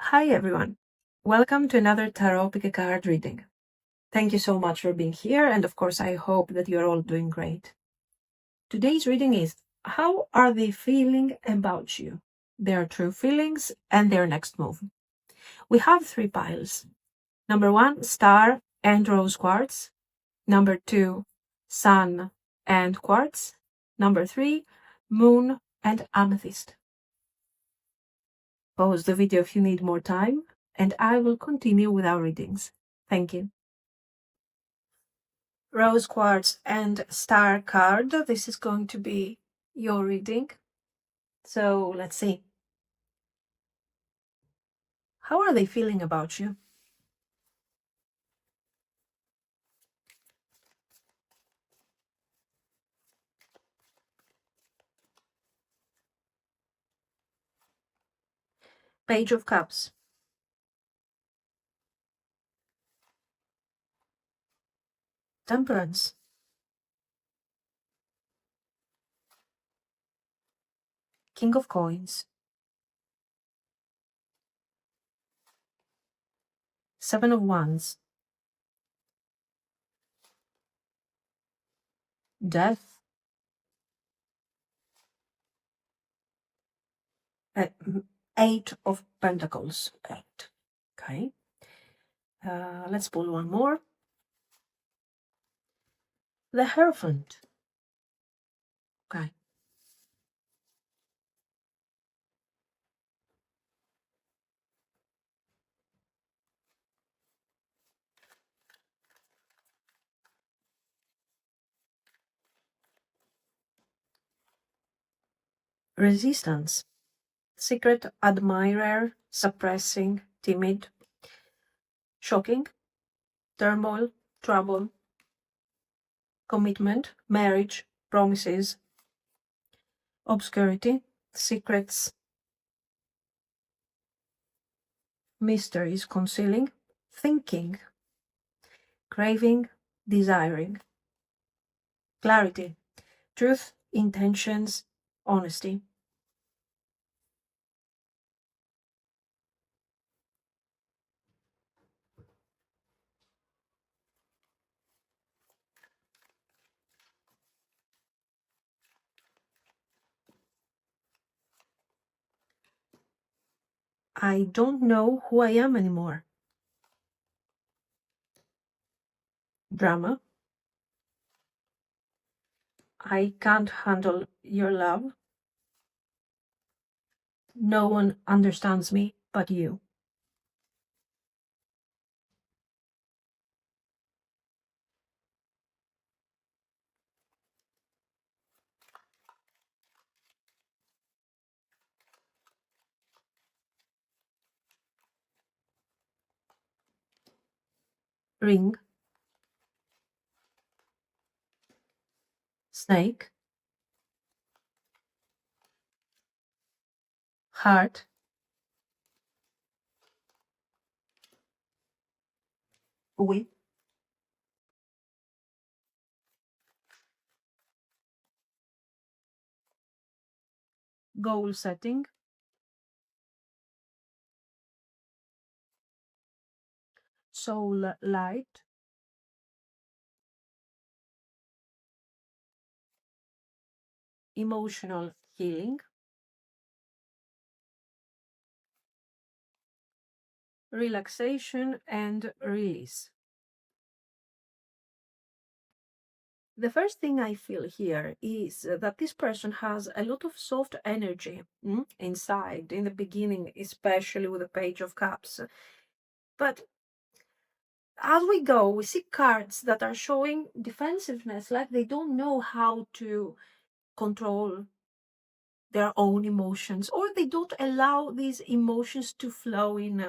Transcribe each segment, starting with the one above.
Hi everyone. Welcome to another tarot pick a card reading. Thank you so much for being here, and of course I hope that you're all doing great. Today's reading is, how are they feeling about you? Their true feelings and their next move. We have 3 piles. Number 1, star and rose quartz. Number 2, sun and quartz. Number 3, moon and amethyst. Pause the video if you need more time, and I will continue with our readings. Thank you. Rose quartz and star card. This is going to be your reading. So let's see. How are they feeling about you? Page of Cups. Temperance. King of Coins. 7 of Wands. Death. 8 of Pentacles. 8. Okay. Let's pull one more. The Hierophant. Okay. Resistance. Secret admirer, suppressing, timid, shocking, turmoil, trouble, commitment, marriage, promises, obscurity, secrets, mysteries, concealing, thinking, craving, desiring, clarity, truth, intentions, honesty. I don't know who I am anymore. Drama. I can't handle your love. No one understands me but you. Ring. Snake. Heart. Whip. Goal setting. Soul light. Emotional healing. Relaxation and release. The first thing I feel here is that this person has a lot of soft energy inside, in the beginning, especially with the Page of Cups. But as we go, we see cards that are showing defensiveness, like they don't know how to control their own emotions, or they don't allow these emotions to flow in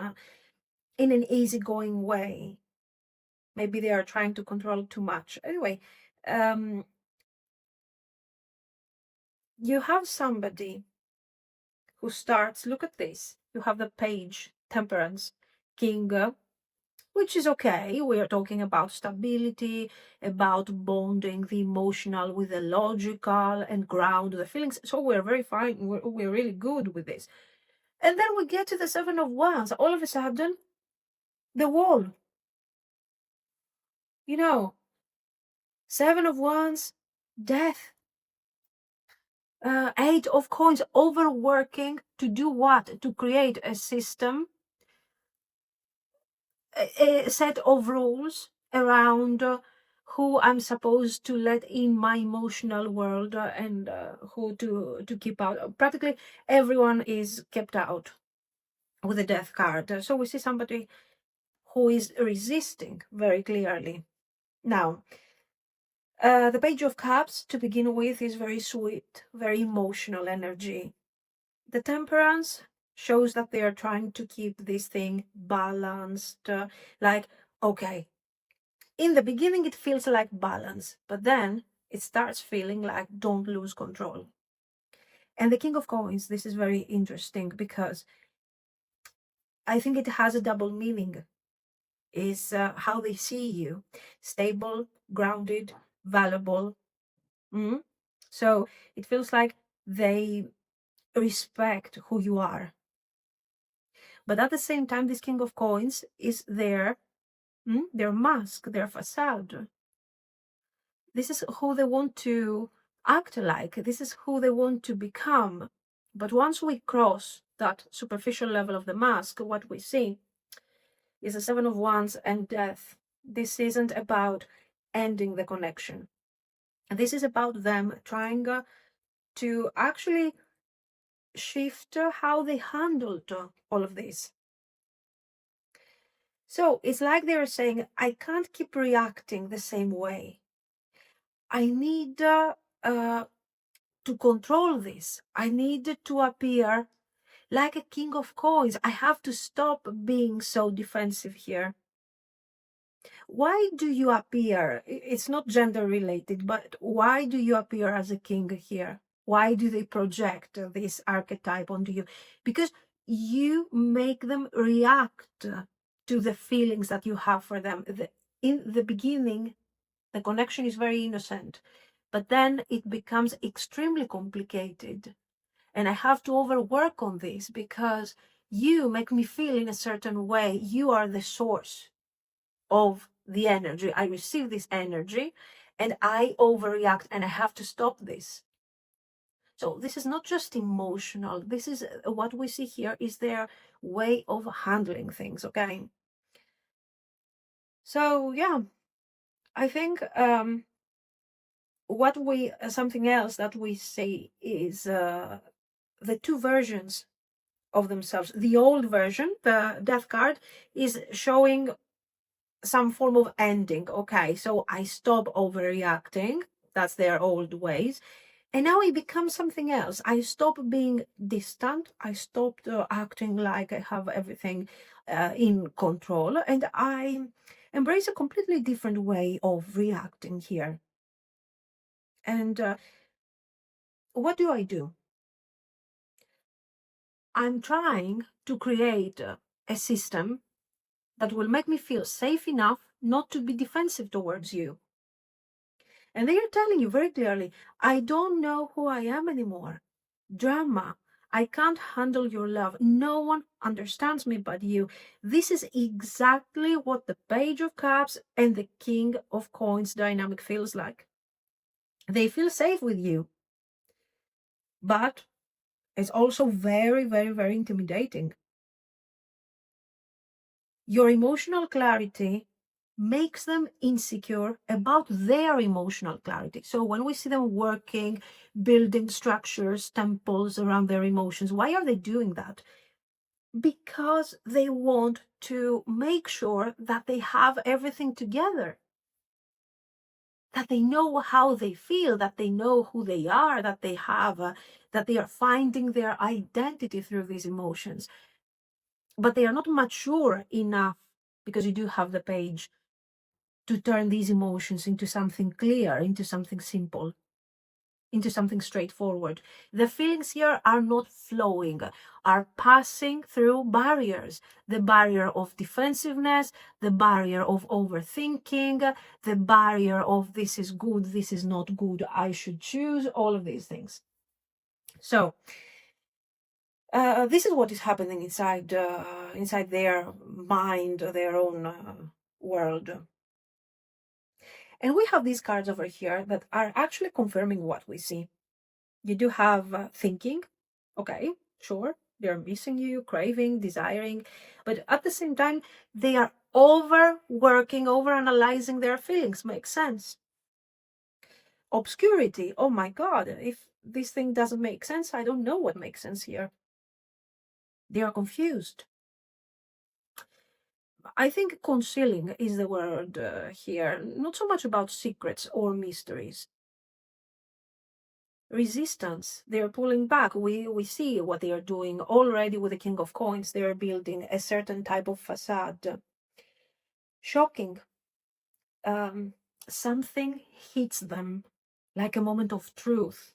an easygoing way. Maybe they are trying to control too much. Anyway, you have somebody who starts, look at this, you have the Page, Temperance, King, which is okay. We are talking about stability, about bonding the emotional with the logical and ground the feelings. So we're very fine. We're really good with this. And then we get to the Seven of Wands. All of a sudden, the wall. You know, Seven of Wands, death. Eight of Coins, overworking to do what? To create a system, a set of rules around who I'm supposed to let in my emotional world and who to keep out. Practically everyone is kept out with the Death card. So we see somebody who is resisting very clearly. Now, the Page of Cups, to begin with, is very sweet, very emotional energy. The Temperance shows that they are trying to keep this thing balanced. Like, okay, in the beginning it feels like balance, but then it starts feeling like don't lose control. And the King of Coins, this is very interesting because I think it has a double meaning. Is how they see you: stable, grounded, valuable. Mm? So it feels like they respect who you are. But at the same time, this King of Coins is their mask, their facade. This is who they want to act like. This is who they want to become. But once we cross that superficial level of the mask, what we see is the Seven of Wands and death. This isn't about ending the connection. This is about them trying to actually shift how they handled all of this. So it's like they're saying, I can't keep reacting the same way. I need to control this. I need to appear like a King of Coins. I have to stop being so defensive here. Why do you appear? It's not gender related, but why do you appear as a king here? Why do they project this archetype onto you? Because you make them react to the feelings that you have for them. In the beginning, the connection is very innocent, but then it becomes extremely complicated. And I have to overwork on this because you make me feel in a certain way. You are the source of the energy. I receive this energy and I overreact, and I have to stop this. So this is not just emotional. This is what we see here is their way of handling things. Okay. So yeah, I think something else that we see is the two versions of themselves. The old version, the Death card, is showing some form of ending. Okay, so I stop overreacting. That's their old ways. And now it becomes something else. I stop being distant. I stopped acting like I have everything in control. And I embrace a completely different way of reacting here. And what do I do? I'm trying to create a system that will make me feel safe enough not to be defensive towards you. And they are telling you very clearly, I don't know who I am anymore. Drama. I can't handle your love. No one understands me but you. This is exactly what the Page of Cups and the King of Coins dynamic feels like. They feel safe with you. But it's also very, very, very intimidating. Your emotional clarity makes them insecure about their emotional clarity. So when we see them working, building structures, temples around their emotions, why are they doing that? Because they want to make sure that they have everything together, that they know how they feel, that they know who they are, that they have, that they are finding their identity through these emotions. But they are not mature enough, because you do have the page, to turn these emotions into something clear, into something simple, into something straightforward. The feelings here are not flowing, are passing through barriers. The barrier of defensiveness, the barrier of overthinking, the barrier of this is good, this is not good, I should choose, all of these things. So This is what is happening inside their mind, their own world. And we have these cards over here that are actually confirming what we see. You do have thinking, okay, sure, they're missing you, craving, desiring, but at the same time, they are overworking, overanalyzing their feelings. Makes sense. Obscurity, oh my God, if this thing doesn't make sense, I don't know what makes sense here. They are confused. I think concealing is the word here, not so much about secrets or mysteries. Resistance, they're pulling back. We see what they are doing already with the King of Coins. They are building a certain type of facade. Shocking. Something hits them like a moment of truth.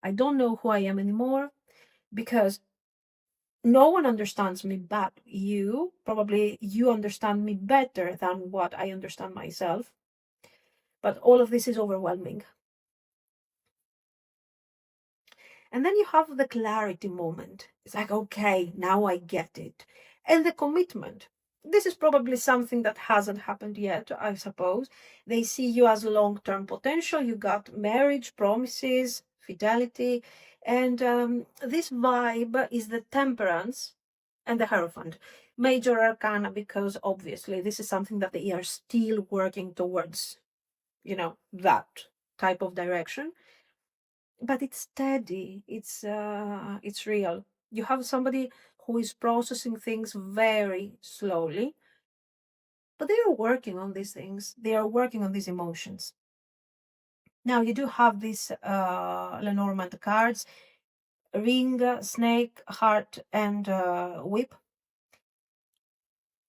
I don't know who I am anymore because no one understands me but you. Probably you understand me better than what I understand myself. But all of this is overwhelming. And then you have the clarity moment. It's like, okay, now I get it. And the commitment. This is probably something that hasn't happened yet, I suppose. They see you as long-term potential. You got marriage, promises, fidelity. And this vibe is the temperance and the Hierophant. Major arcana, because obviously this is something that they are still working towards, that type of direction. But it's steady, it's real. You have somebody who is processing things very slowly, but they are working on these things, they are working on these emotions. Now you do have these Lenormand cards: ring, snake, heart, and whip.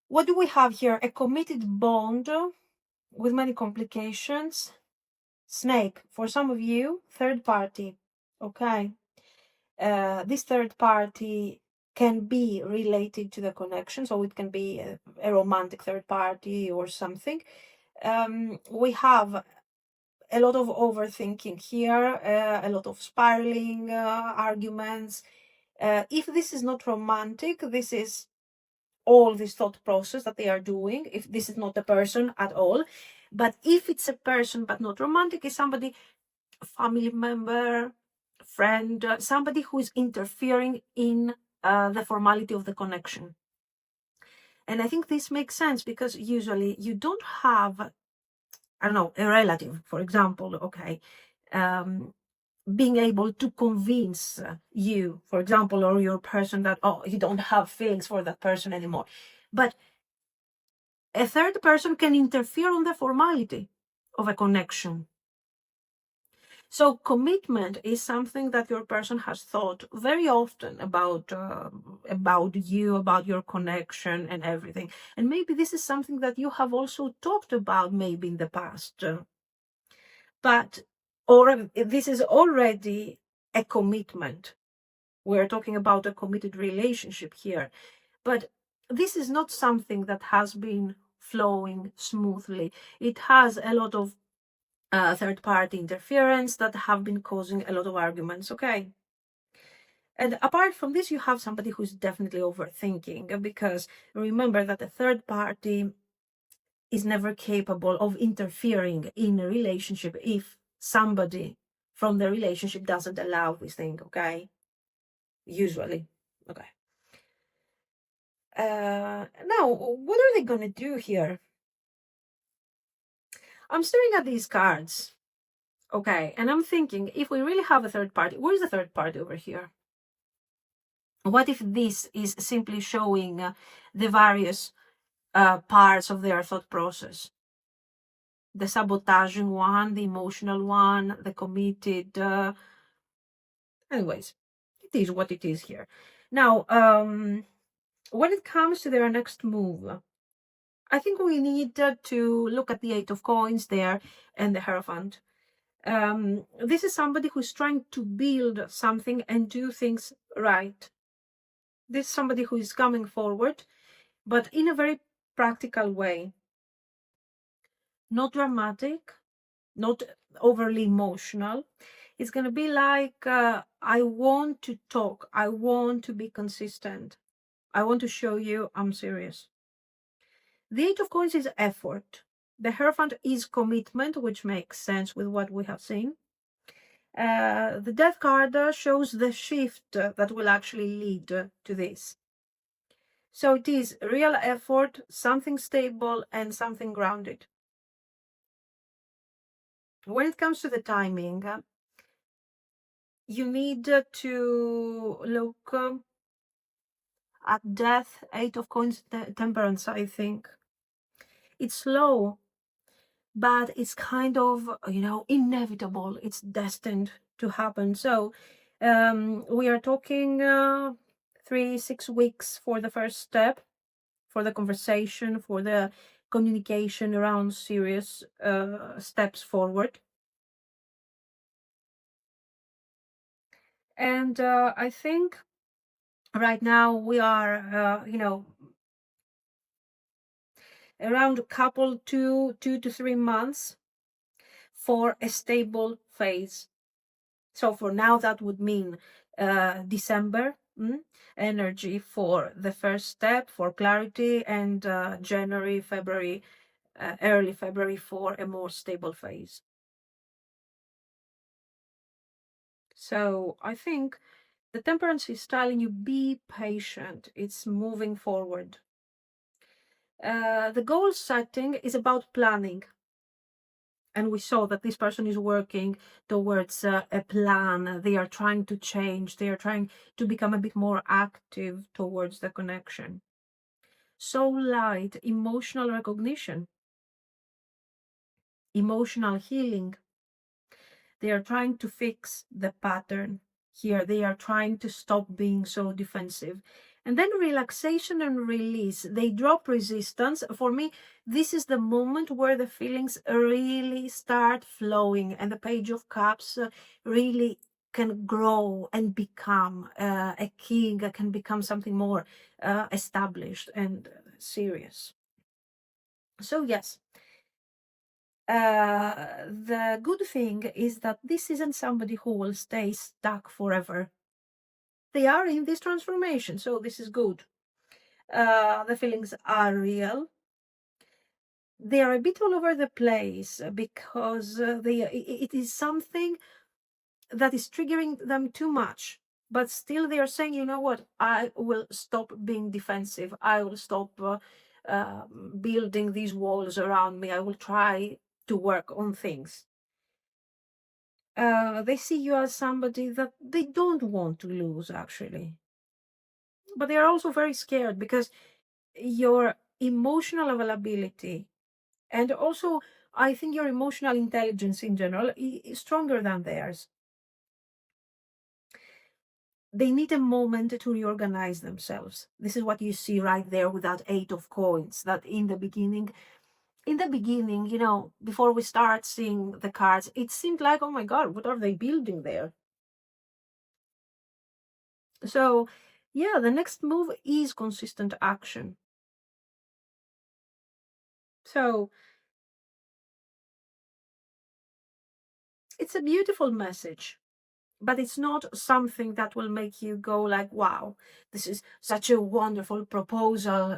What do we have here? A committed bond with many complications. Snake, for some of you, third party. Okay. This third party can be related to the connection, so it can be a romantic third party or something. We have a lot of overthinking here, a lot of spiraling arguments. If this is not romantic, this is all this thought process that they are doing, if this is not a person at all. But if it's a person but not romantic, is somebody, a family member, friend, somebody who is interfering in the formality of the connection. And I think this makes sense because usually you don't have, I don't know, a relative, for example, okay, being able to convince you, for example, or your person that, oh, you don't have feelings for that person anymore. But a third person can interfere on the formality of a connection. So commitment is something that your person has thought very often about you, about your connection and everything. And maybe this is something that you have also talked about maybe in the past. Or this is already a commitment. We're talking about a committed relationship here. But this is not something that has been flowing smoothly. It has a lot of third-party interference that have been causing a lot of arguments, okay? And apart from this, you have somebody who's definitely overthinking, because remember that a third party is never capable of interfering in a relationship if somebody from the relationship doesn't allow this thing, okay? Usually, okay. Now, what are they going to do here? I'm staring at these cards. Okay, and I'm thinking, if we really have a third party, where's the third party over here? What if this is simply showing the various parts of their thought process? The sabotaging one, the emotional one, the committed. Anyways, it is what it is here. Now, when it comes to their next move, I think we need to look at the Eight of Coins there and the Hierophant. This is somebody who's trying to build something and do things right. This is somebody who is coming forward, but in a very practical way. Not dramatic, not overly emotional. It's going to be like, I want to talk. I want to be consistent. I want to show you I'm serious. The Eight of Coins is effort. The Hierophant is commitment, which makes sense with what we have seen. The Death card shows the shift that will actually lead to this. So it is real effort, something stable, and something grounded. When it comes to the timing, you need to look at Death, Eight of Coins, Temperance, I think. It's slow, but it's kind of, inevitable. It's destined to happen. So we are talking 3-6 weeks for the first step, for the conversation, for the communication around serious steps forward. And I think right now we are, around a couple, 2 to 3 months for a stable phase. So for now, that would mean December energy for the first step, for clarity, and January, February, early February for a more stable phase. So I think the Temperance is telling you, be patient. It's moving forward. The goal setting is about planning. And we saw that this person is working towards a plan. They are trying to change. They are trying to become a bit more active towards the connection. Soul light, emotional recognition, emotional healing. They are trying to fix the pattern here. They are trying to stop being so defensive. And then relaxation and release. They drop resistance. For me, this is the moment where the feelings really start flowing, and the Page of Cups really can grow and become a king, can become something more established and serious. So yes, the good thing is that this isn't somebody who will stay stuck forever. They are in this transformation, so this is good. The feelings are real. They are a bit all over the place because it is something that is triggering them too much. But still, they are saying, you know what? I will stop being defensive. I will stop building these walls around me. I will try to work on things. They see you as somebody that they don't want to lose, actually. But they are also very scared because your emotional availability, and also I think your emotional intelligence in general, is stronger than theirs. They need a moment to reorganize themselves. This is what you see right there with that Eight of Coins, that in the beginning, before we start seeing the cards, it seemed like, oh my God, what are they building there? So yeah, the next move is consistent action. So it's a beautiful message, but it's not something that will make you go like, wow, this is such a wonderful proposal.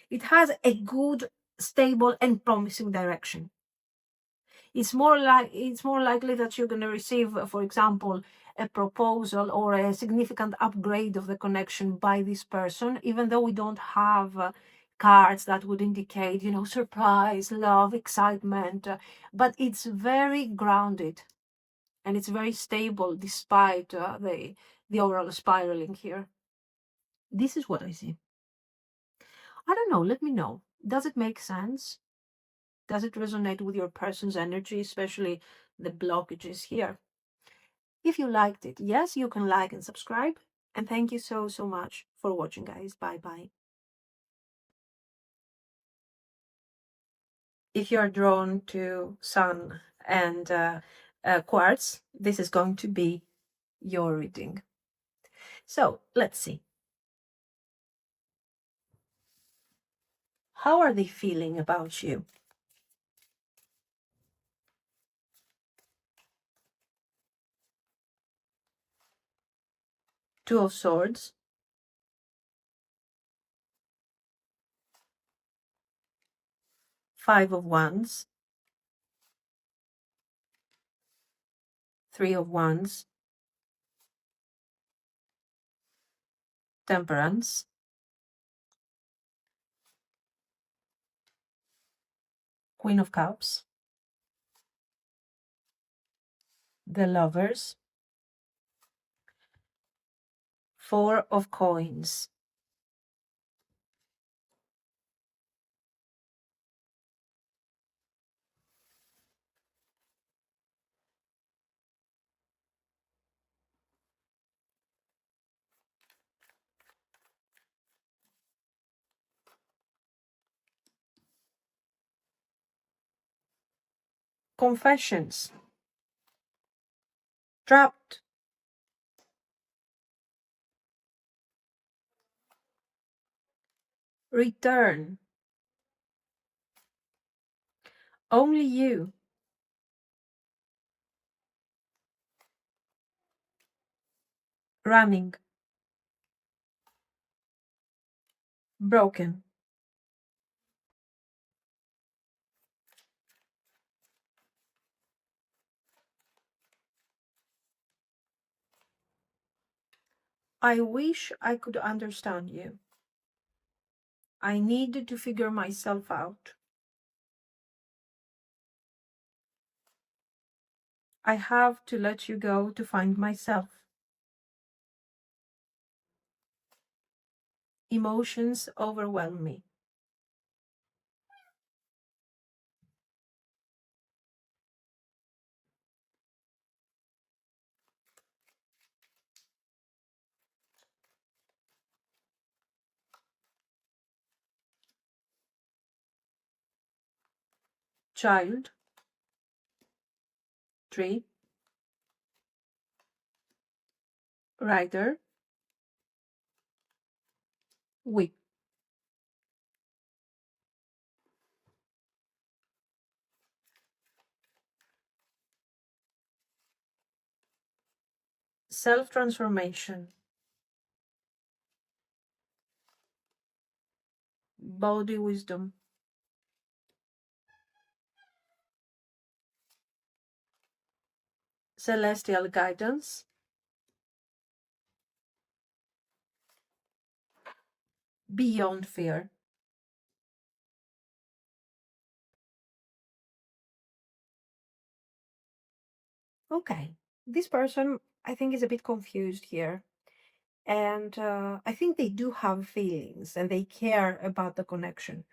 It has a good, stable, and promising direction. It's more likely that you're going to receive, for example, a proposal or a significant upgrade of the connection by this person, even though we don't have cards that would indicate, surprise, love, excitement. But it's very grounded and it's very stable despite the overall spiraling here. This is what I see. I don't know. Let me know. Does it make sense? Does it resonate with your person's energy, especially the blockages here? If you liked it, yes, you can like and subscribe. And thank you so, so much for watching, guys. Bye bye. If you're drawn to Sun and Quartz, this is going to be your reading. So let's see. How are they feeling about you? Two of Swords, Five of Wands, Three of Wands, Temperance, Queen of Cups, the Lovers, Four of Coins. Confessions, Trapped, Return, Only You, Running, Broken. I wish I could understand you. I need to figure myself out. I have to let you go to find myself. Emotions overwhelm me. Child, Tree, Rider, Whip. Self-transformation, Body wisdom, Celestial guidance, Beyond fear. Okay, this person, I think, is a bit confused here. And I think they do have feelings and they care about the connection.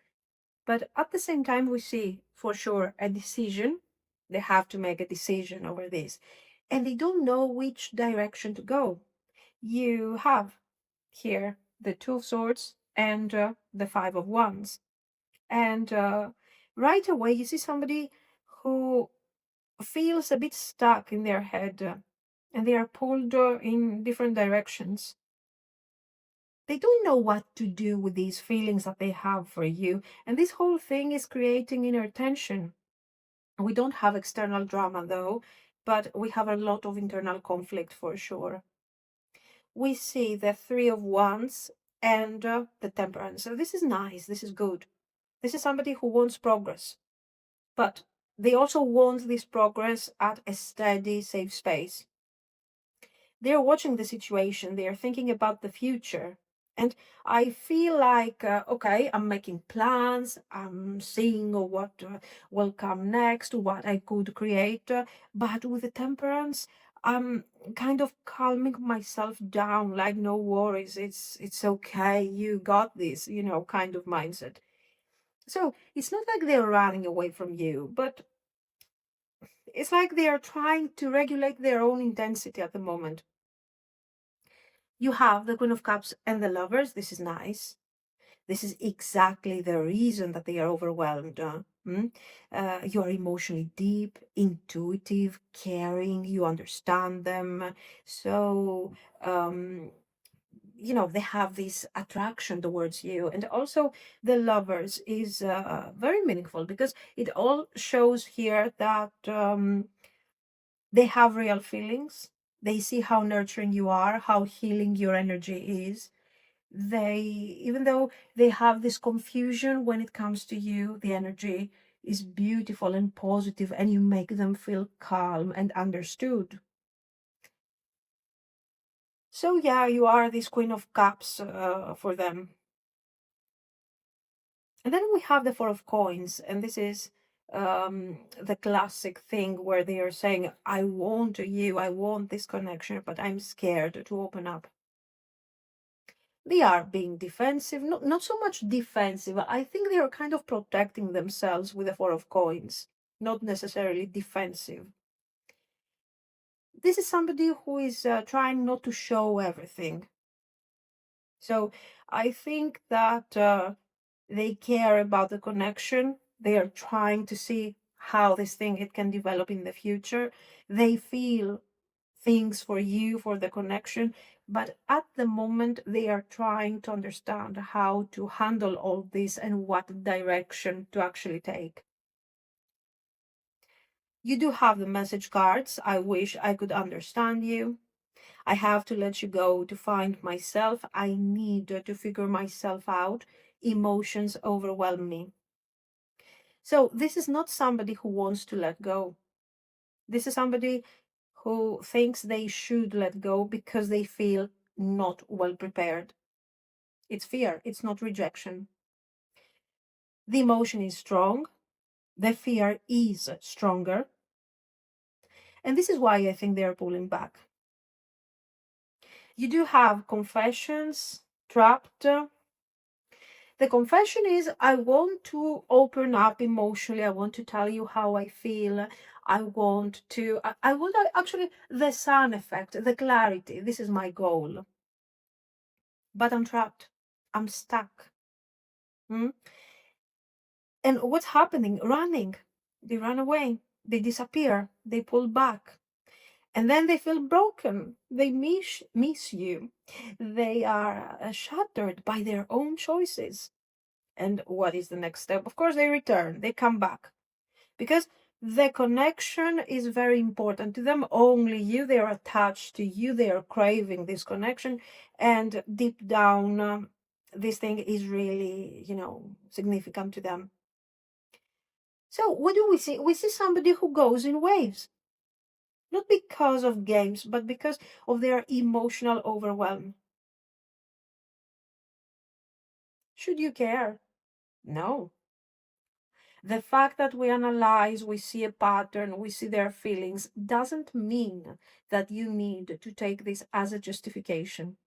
But at the same time, we see for sure a decision. They have to make a decision over this. And they don't know which direction to go. You have here the Two of Swords and the Five of Wands. And right away, you see somebody who feels a bit stuck in their head and they are pulled in different directions. They don't know what to do with these feelings that they have for you. And this whole thing is creating inner tension. We don't have external drama though, but we have a lot of internal conflict for sure. We see the Three of Wands and the Temperance. So this is nice. This is good. This is somebody who wants progress, but they also want this progress at a steady, safe space. They're watching the situation, they're thinking about the future. And I feel like, okay, I'm making plans, I'm seeing what will come next, what I could create. But with the Temperance, I'm kind of calming myself down, like, no worries, it's okay, you got this, kind of mindset. So it's not like they're running away from you, but it's like they are trying to regulate their own intensity at the moment. You have the Queen of Cups and the Lovers. This is nice. This is exactly the reason that they are overwhelmed. You are emotionally deep, intuitive, caring, you understand them. So, they have this attraction towards you. And also, the Lovers is very meaningful because it all shows here that they have real feelings. They see how nurturing you are, how healing your energy is. Even though they have this confusion when it comes to you, the energy is beautiful and positive, and you make them feel calm and understood. So yeah, you are this Queen of Cups for them. And then we have the Four of Coins, and this is the classic thing where they are saying, I want you, I want this connection, but I'm scared to open up. They are being defensive, not so much defensive. I think they are kind of protecting themselves with the Four of Coins, not necessarily defensive. This is somebody who is trying not to show everything. So I think that they care about the connection. They are trying to see how this thing it can develop in the future. They feel things for you, for the connection, but at the moment they are trying to understand how to handle all this and what direction to actually take. You do have the message cards. I wish I could understand you. I have to let you go to find myself. I need to figure myself out. Emotions overwhelm me. So this is not somebody who wants to let go. This is somebody who thinks they should let go because they feel not well prepared. It's fear, it's not rejection. The emotion is strong, the fear is stronger. And this is why I think they are pulling back. You do have confessions, trapped. The confession is, I want to open up emotionally. I want to tell you how I feel. I want actually the sun effect, the clarity. This is my goal. But I'm trapped. I'm stuck. Hmm? And what's happening? Running. They run away. They disappear. They pull back. And then they feel broken. They miss you. They are shattered by their own choices. And what is the next step? Of course, they return. They come back. Because the connection is very important to them. Only you. They are attached to you. They are craving this connection. And deep down, this thing is really, significant to them. So what do we see? We see somebody who goes in waves, not because of games, but because of their emotional overwhelm. Should you care? No. The fact that we analyze, we see a pattern, we see their feelings, doesn't mean that you need to take this as a justification.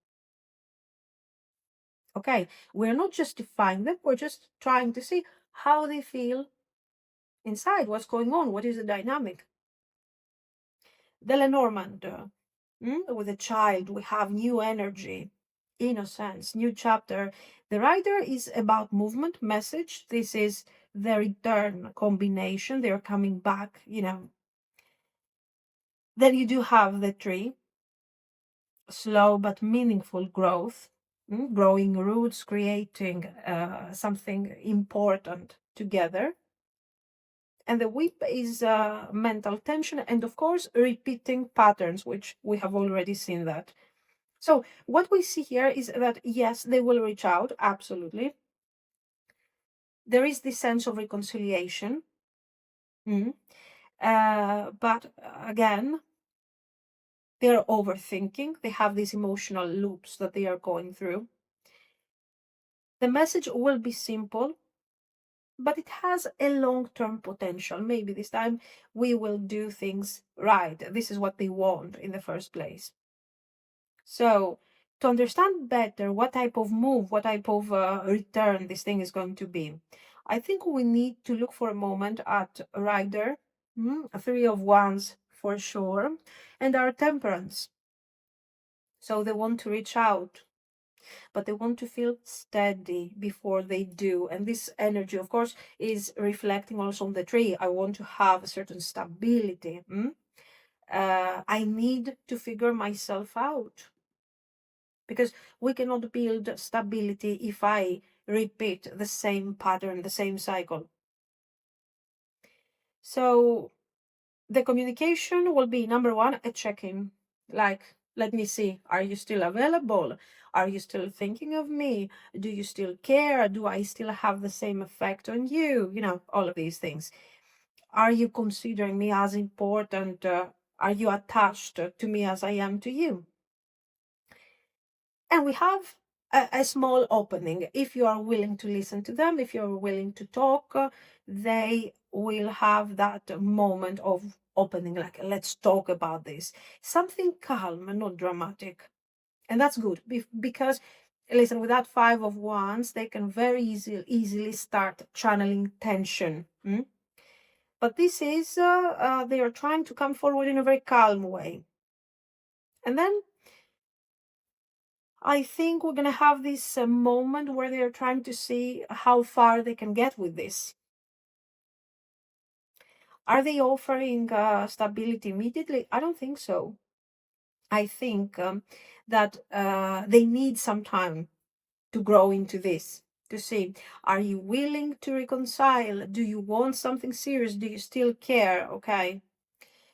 Okay, we're not justifying them, we're just trying to see how they feel inside, what's going on, what is the dynamic. The Lenormand, with a child, we have new energy, innocence, new chapter. The rider is about movement, message. This is the return combination. They're coming back. Then you do have the tree, slow but meaningful growth, growing roots, creating something important together. And the whip is mental tension and, of course, repeating patterns, which we have already seen that. So what we see here is that, yes, they will reach out, absolutely. There is this sense of reconciliation. But again, they're overthinking. They have these emotional loops that they are going through. The message will be simple, but it has a long-term potential. Maybe this time we will do things right. This is what they want in the first place. So to understand better what type of move, what type of return this thing is going to be, I think we need to look for a moment at Rider, a Three of Wands for sure, and our Temperance. So they want to reach out, but they want to feel steady before they do. And this energy, of course, is reflecting also on the tree. I want to have a certain stability. I need to figure myself out. Because we cannot build stability if I repeat the same pattern, the same cycle. So the communication will be number one, a check-in. Like, let me see, are you still available? Are you still thinking of me? Do you still care? Do I still have the same effect on you? You know, all of these things. Are you considering me as important? Are you attached to me as I am to you? And we have a small opening. If you are willing to listen to them, if you're willing to talk, they will have that moment of opening, like, let's talk about this. Something calm and not dramatic. And that's good because, listen, with that Five of Wands, they can very easily start channeling tension. But this is, they are trying to come forward in a very calm way. And then I think we're going to have this moment where they're trying to see how far they can get with this. Are they offering stability immediately? I don't think so. I think that they need some time to grow into this, to see, are you willing to reconcile? Do you want something serious? Do you still care? Okay.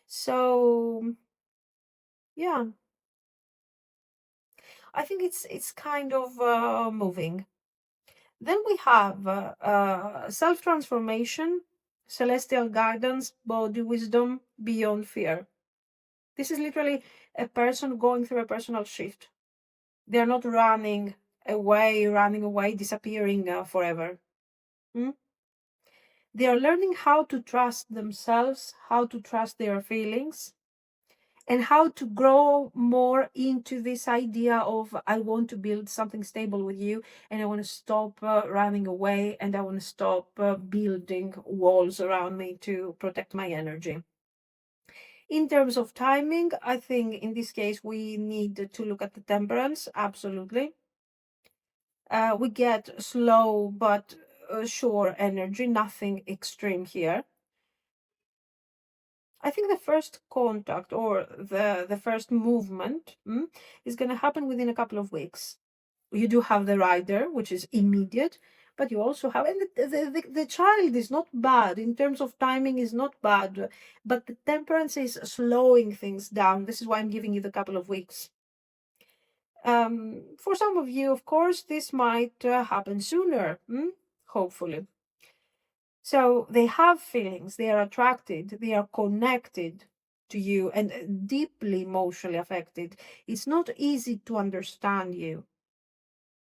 So, yeah, I think it's kind of moving. Then we have self-transformation, celestial guidance, body wisdom, beyond fear. This is literally a person going through a personal shift. They're not running away, disappearing forever. Hmm? They are learning how to trust themselves, how to trust their feelings, and how to grow more into this idea of, I want to build something stable with you, and I want to stop running away, and I want to stop building walls around me to protect my energy. In terms of timing, I think in this case we need to look at the temperance. Absolutely. We get slow but sure energy, nothing extreme here. I think the first contact or the first movement is going to happen within a couple of weeks. You do have the rider, which is immediate, but you also have, and the child is not bad in terms of timing, is not bad, but the temperance is slowing things down. This is why I'm giving you the couple of weeks. For some of you, of course, this might happen sooner, hopefully. So they have feelings, they are attracted, they are connected to you and deeply emotionally affected. It's not easy to understand you.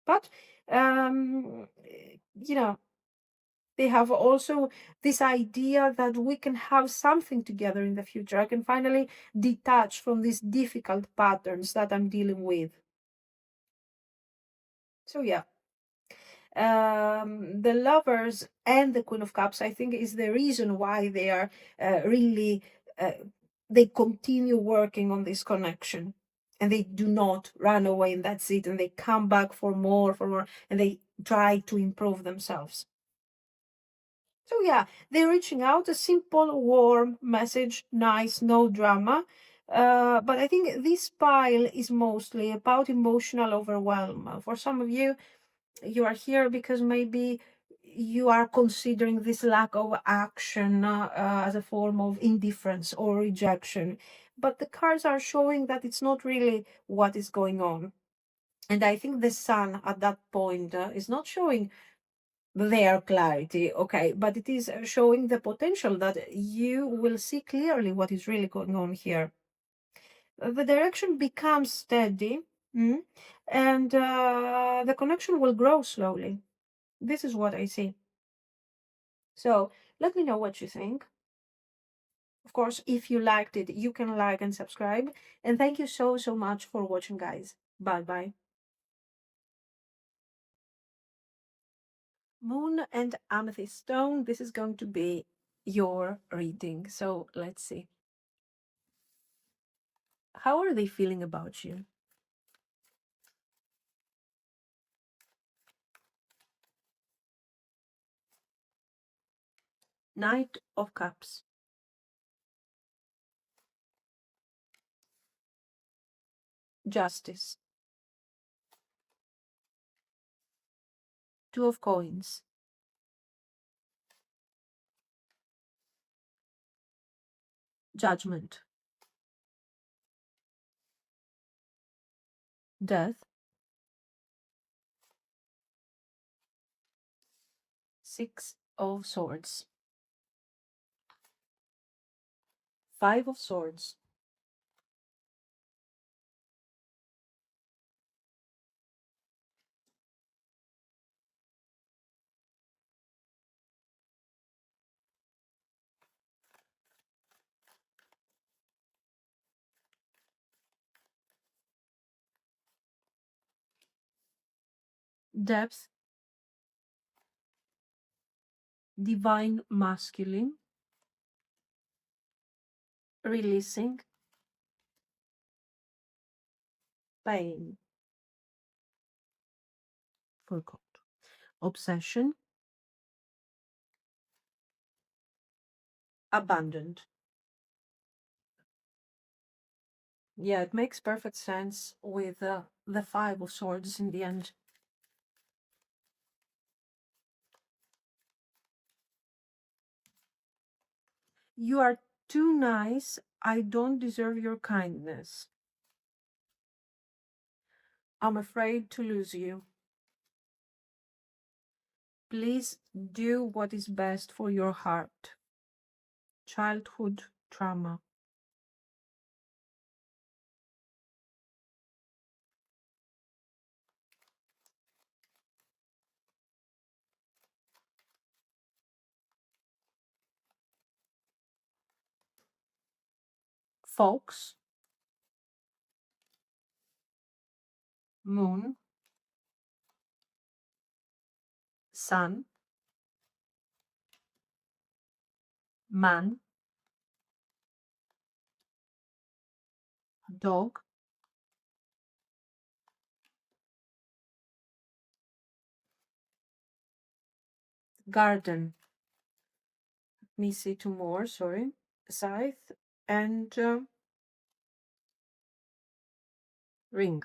But, you know, they have also this idea that we can have something together in the future. I can finally detach from these difficult patterns that I'm dealing with. So, yeah. The Lovers and the Queen of Cups, I think, is the reason why they are really, they continue working on this connection, and they do not run away and that's it, and they come back for more, and they try to improve themselves. So yeah, they're reaching out, a simple, warm message, nice, no drama. But I think this pile is mostly about emotional overwhelm. For some of you, you are here because maybe you are considering this lack of action as a form of indifference or rejection. But the cards are showing that it's not really what is going on. And I think the sun at that point is not showing their clarity, okay, but it is showing the potential that you will see clearly what is really going on here. The direction becomes steady, and the connection will grow slowly. This is what I see. So let me know what you think. Of course, if you liked it, you can like and subscribe. And thank you so, so much for watching, guys. Bye bye. Moon and Amethyst Stone. This is going to be your reading. So let's see. How are they feeling about you? Knight of Cups. Justice. Two of Coins. Judgment. Death, 6 of Swords, 5 of Swords, Depth, Divine Masculine, Releasing, Pain, Forgot, Obsession, Abandoned. Yeah, it makes perfect sense with the 5 of Swords in the end. You are too nice. I don't deserve your kindness. I'm afraid to lose you. Please do what is best for your heart. Childhood trauma. Fox, Moon, Sun, Man, Dog, Garden. Let me see two more, sorry. Scythe and Ring.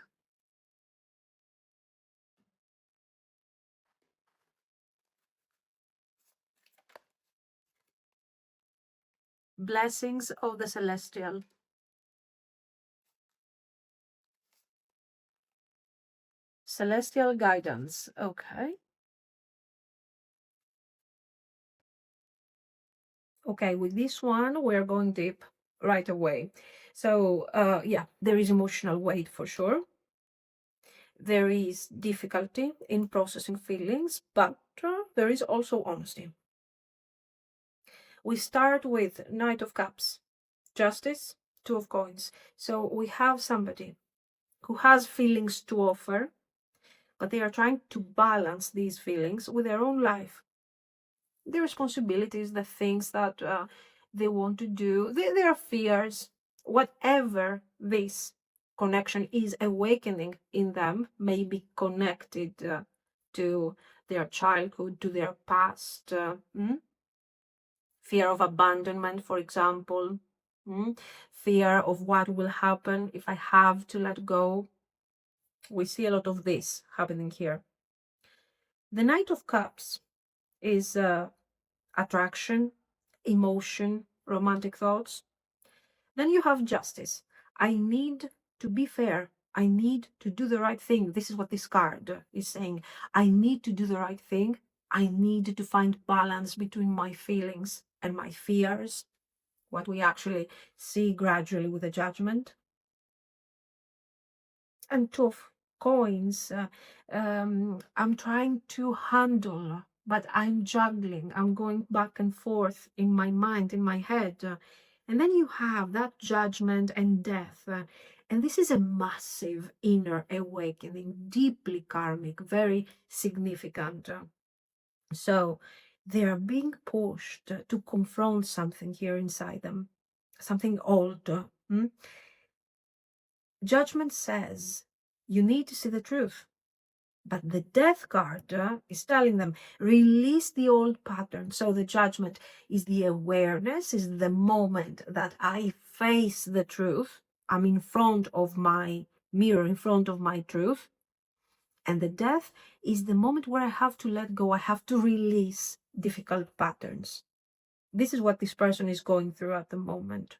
Blessings of the Celestial. Celestial guidance. Okay. Okay, with this one, we're going deep right away. So, yeah, there is emotional weight for sure. There is difficulty in processing feelings, but there is also honesty. We start with Knight of Cups, Justice, Two of Coins. So we have somebody who has feelings to offer, but they are trying to balance these feelings with their own life, the responsibilities, the things that they want to do, their fears, whatever this connection is awakening in them may be connected to their childhood, to their past. Fear of abandonment, for example. Fear of what will happen if I have to let go. We see a lot of this happening here. The Knight of Cups is attraction, emotion, romantic thoughts. Then you have Justice. I need to be fair. I need to do the right thing. This is what this card is saying. I need to do the right thing. I need to find balance between my feelings and my fears, what we actually see gradually with the Judgment. And Two of Coins, I'm trying to handle, but I'm juggling. I'm going back and forth in my mind, in my head. And then you have that Judgment and Death. And this is a massive inner awakening, deeply karmic, very significant. So they are being pushed to confront something here inside them, something old. Judgment says you need to see the truth. But the Death card is telling them, release the old pattern. So the Judgment is the awareness, is the moment that I face the truth. I'm in front of my mirror, in front of my truth. And the Death is the moment where I have to let go. I have to release difficult patterns. This is what this person is going through at the moment.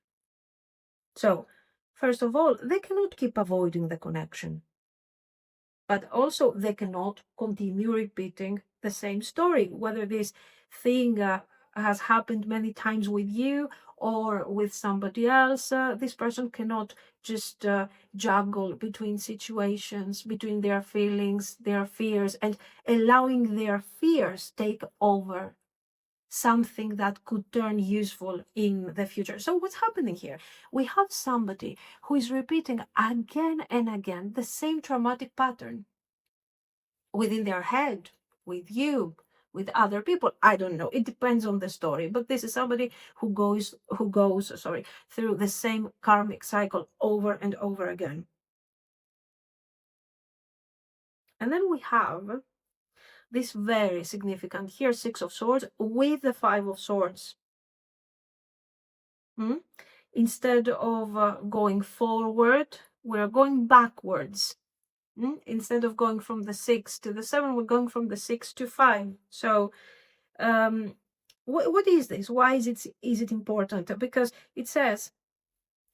So, first of all, they cannot keep avoiding the connection. but also they cannot continue repeating the same story, whether this thing has happened many times with you or with somebody else. This person cannot just juggle between situations, between their feelings, their fears, and allowing their fears take over something that could turn useful in the future. So what's happening here? We have somebody who is repeating again and again the same traumatic pattern within their head, with you, with other people. I don't know. It depends on the story. But this is somebody who goes through the same karmic cycle over and over again. And then we have this very significant here, Six of Swords with the Five of Swords. Instead of going forward, we're going backwards. Instead of going from the 6 to the 7, we're going from the 6 to 5. So what is this? Why is it important? Because it says,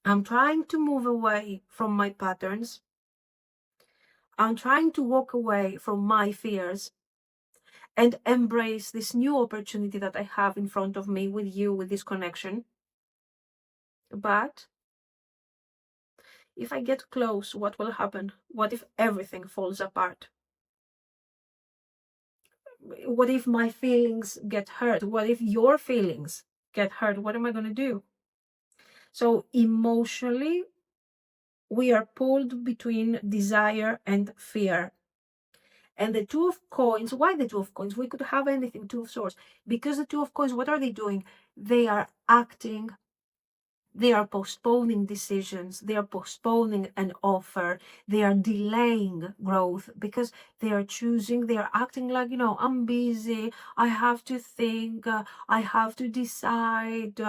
I'm trying to move away from my patterns. I'm trying to walk away from my fears and embrace this new opportunity that I have in front of me with you, with this connection. But if I get close, what will happen? What if everything falls apart? What if my feelings get hurt? What if your feelings get hurt? What am I going to do? So emotionally, we are pulled between desire and fear. And the Two of Coins, why the Two of Coins? We could have anything, Two of Swords. Because the Two of Coins, what are they doing? They are acting, they are postponing decisions, they are postponing an offer, they are delaying growth because they are choosing, they are acting like, I'm busy, I have to think, I have to decide.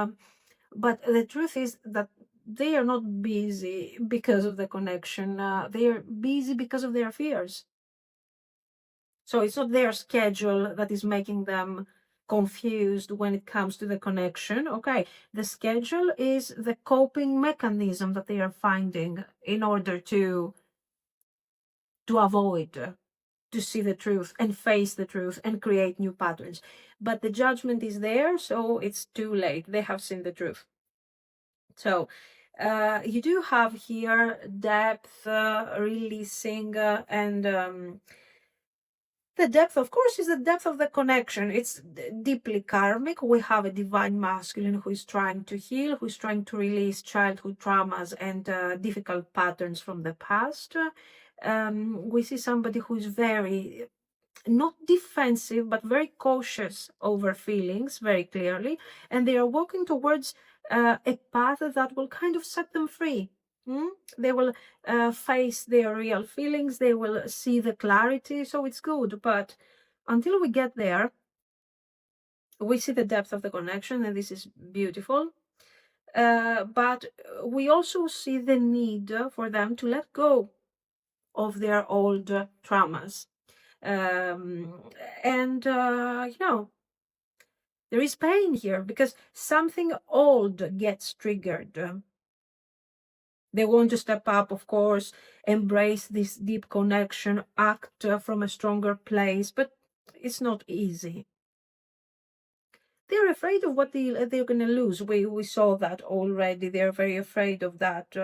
But the truth is that they are not busy because of the connection, they are busy because of their fears. So it's not their schedule that is making them confused when it comes to the connection. Okay, the schedule is the coping mechanism that they are finding in order to avoid, to see the truth and face the truth and create new patterns. But the judgment is there, so it's too late. They have seen the truth. So you do have here depth, releasing, and the depth, of course, is the depth of the connection. It's deeply karmic. We have a divine masculine who is trying to heal, who is trying to release childhood traumas and difficult patterns from the past. We see somebody who is very, not defensive, but very cautious over feelings, very clearly. And they are walking towards a path that will kind of set them free. They will face their real feelings, they will see the clarity, so it's good. But until we get there, we see the depth of the connection, and this is beautiful. But we also see the need for them to let go of their old traumas. And there is pain here because something old gets triggered. They want to step up, of course, embrace this deep connection, act from a stronger place, but it's not easy. They're afraid of what they're going to lose. We saw that already. They're very afraid of that.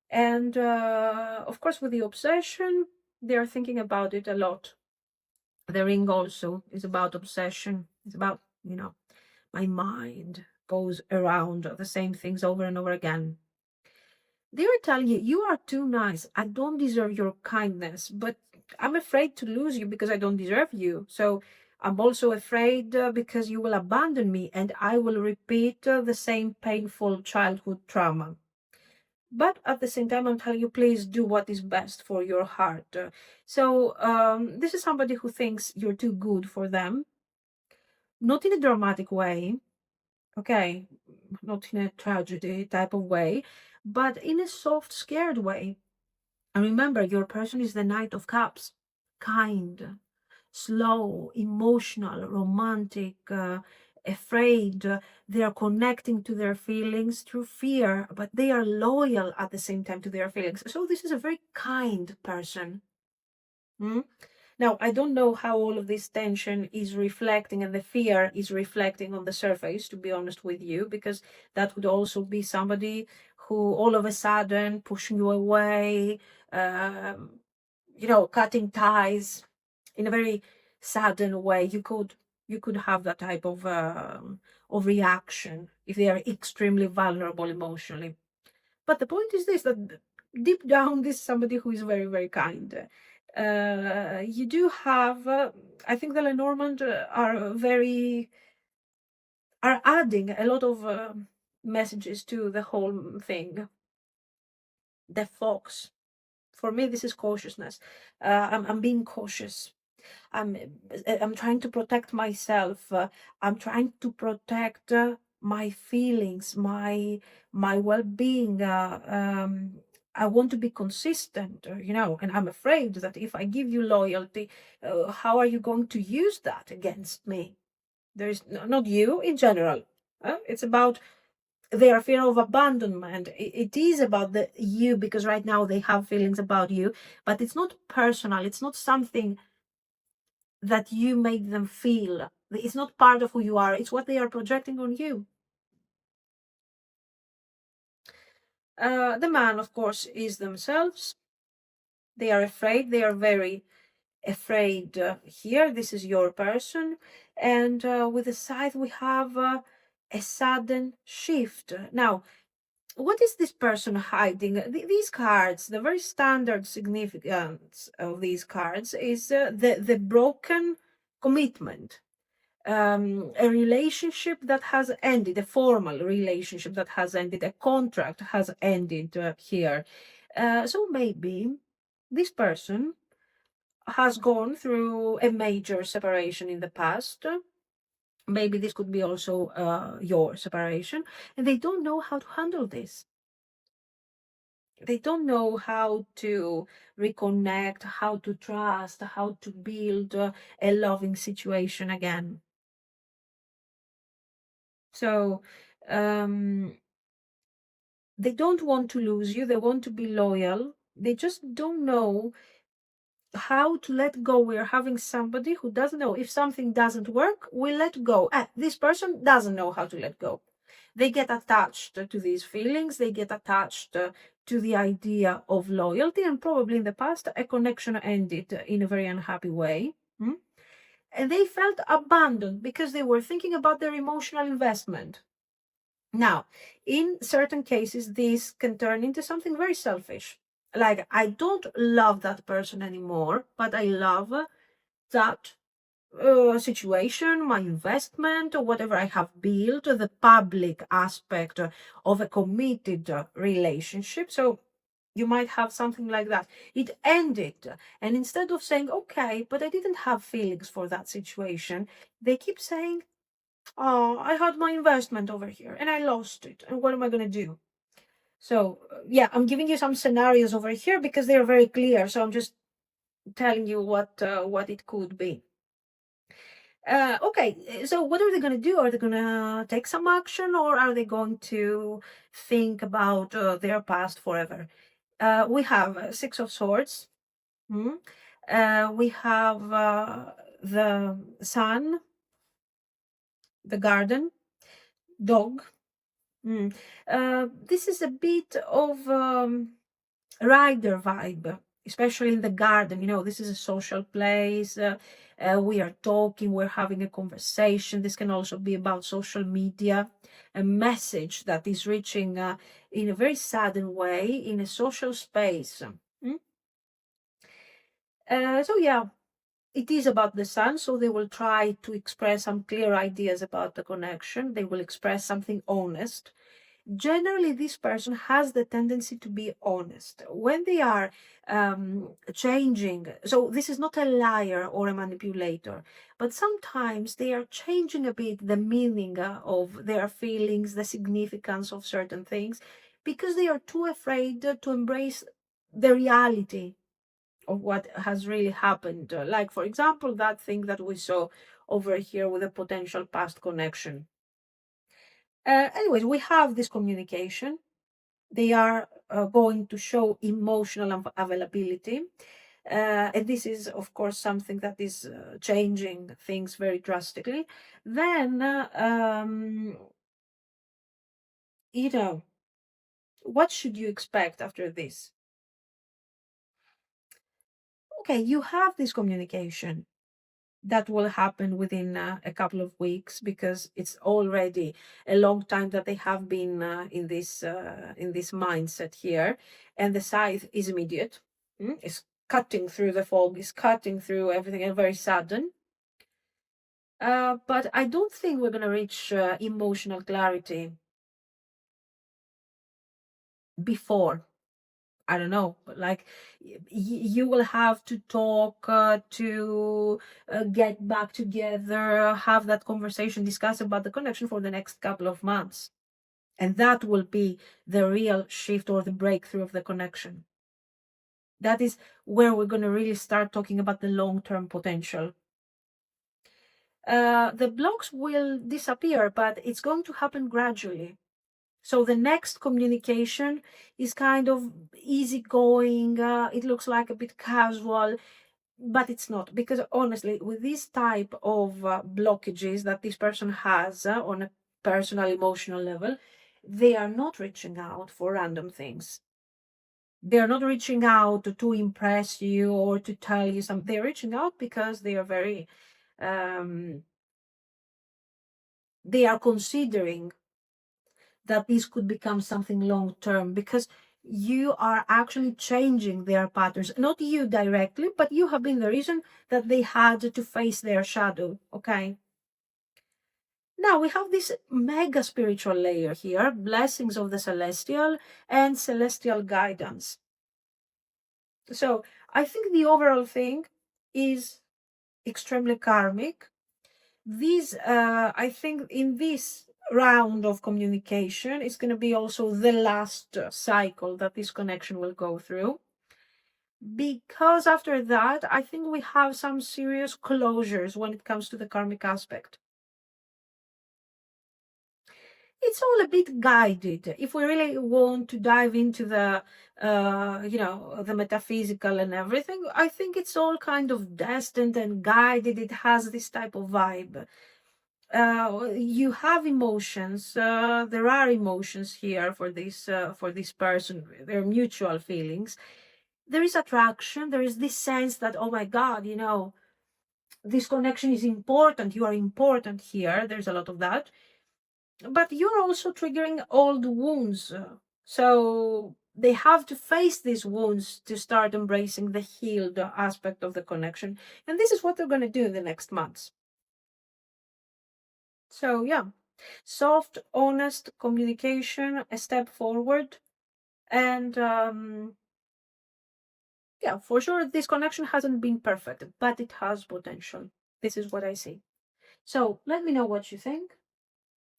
And of course, with the obsession, they're thinking about it a lot. The ring also is about obsession. It's about, my mind goes around the same things over and over again. They are telling you, you are too nice. I don't deserve your kindness, but I'm afraid to lose you because I don't deserve you. So I'm also afraid because you will abandon me and I will repeat the same painful childhood trauma. But at the same time, I'm telling you, please do what is best for your heart. So this is somebody who thinks you're too good for them. Not in a dramatic way, okay, not in a tragedy type of way, but in a soft, scared way. And remember, your person is the Knight of Cups. Kind, slow, emotional, romantic, afraid. They are connecting to their feelings through fear, but they are loyal at the same time to their feelings. So this is a very kind person. Mm? Now, I don't know how all of this tension is reflecting and the fear is reflecting on the surface, to be honest with you, because that would also be somebody who all of a sudden pushing you away, um, cutting ties in a very sudden way. You could have that type of reaction if they are extremely vulnerable emotionally. But the point is this, that deep down, this is somebody who is very, very kind. You do have, I think the Lenormand are adding a lot of messages to the whole thing. The fox. For me, this is cautiousness. I'm being cautious. I'm I'm trying to protect myself. I'm trying to protect my feelings, my well-being. I want to be consistent, and I'm afraid that if I give you loyalty, how are you going to use that against me? There is not you in general. It's about their fear of abandonment. It is about the you, because right now they have feelings about you, but it's not personal. It's not something that you make them feel. It's not part of who you are. It's what they are projecting on you. The man, of course, is themselves. They are afraid. They are very afraid here. This is your person. And with the scythe, we have a sudden shift. Now, what is this person hiding? These cards, the very standard significance of these cards is the broken commitment. A relationship that has ended, a formal relationship that has ended, a contract has ended here. So maybe this person has gone through a major separation in the past. Maybe this could be also your separation, and they don't know how to handle this. They don't know how to reconnect, how to trust, how to build a loving situation again. So um, they don't want to lose you. They want to be loyal. They just don't know how to let go. We're having somebody who doesn't know. If something doesn't work, we let go. This person doesn't know how to let go. They get attached to these feelings. They get attached to the idea of loyalty. And probably in the past, a connection ended in a very unhappy way. And they felt abandoned because they were thinking about their emotional investment. Now, in certain cases, this can turn into something very selfish. Like, I don't love that person anymore, but I love that situation, my investment, or whatever I have built, the public aspect of a committed relationship. So you might have something like that. It ended. And instead of saying, okay, but I didn't have feelings for that situation, they keep saying, oh, I had my investment over here and I lost it. And what am I going to do? So, yeah, I'm giving you some scenarios over here because they're very clear. So I'm just telling you what it could be. Okay, so what are they going to do? Are they going to take some action, or are they going to think about their past forever? We have Six of Swords. Hmm? We have the Sun, the Garden, Dog. Mm. This is a bit of rider vibe, especially in the garden. This is a social place. We are talking, we're having a conversation. This can also be about social media, a message that is reaching in a very sudden way in a social space. Mm? So, yeah, it is about the sun. So they will try to express some clear ideas about the connection. They will express something honest. Generally, this person has the tendency to be honest when they are changing. So this is not a liar or a manipulator, but sometimes they are changing a bit the meaning of their feelings, the significance of certain things, because they are too afraid to embrace the reality of what has really happened. Like, for example, that thing that we saw over here with a potential past connection. Anyways, we have this communication. They are going to show emotional availability. and this is, of course, something that is changing things very drastically, then, you know, what should you expect after this? Okay, you have this communication that will happen within a couple of weeks, because it's already a long time that they have been in this mindset here, and the scythe is immediate. It's cutting through the fog, is cutting through everything, and very sudden. But I don't think we're going to reach emotional clarity before. I don't know, but like you will have to talk to get back together, have that conversation, discuss about the connection for the next couple of months. And that will be the real shift or the breakthrough of the connection. That is where we're going to really start talking about the long-term potential. The blocks will disappear, but it's going to happen gradually. So the next communication is kind of easygoing. It looks like a bit casual, but it's not. Because honestly, with this type of blockages that this person has on a personal, emotional level, they are not reaching out for random things. They are not reaching out to impress you or to tell you something. They're reaching out because they are very, um, they are considering that this could become something long term, because you are actually changing their patterns. Not you directly, but you have been the reason that they had to face their shadow. Okay. Now we have this mega spiritual layer here, blessings of the celestial and celestial guidance. So I think the overall thing is extremely karmic. These, I think, in this round of communication is going to be also the last cycle that this connection will go through. Because after that, I think we have some serious closures when it comes to the karmic aspect. It's all a bit guided. If we really want to dive into the, the metaphysical and everything, I think it's all kind of destined and guided. It has this type of vibe. You have emotions. There are emotions here for this person. There are mutual feelings. There is attraction. There is this sense that, oh my God, this connection is important. You are important here. There's a lot of that. But you're also triggering old wounds. So they have to face these wounds to start embracing the healed aspect of the connection. And this is what they're going to do in the next months. So, yeah, soft, honest communication, a step forward. And yeah, for sure, this connection hasn't been perfect, but it has potential. This is what I see. So, let me know what you think.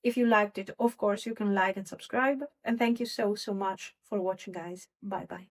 If you liked it, of course, you can like and subscribe. And thank you so, so much for watching, guys. Bye bye.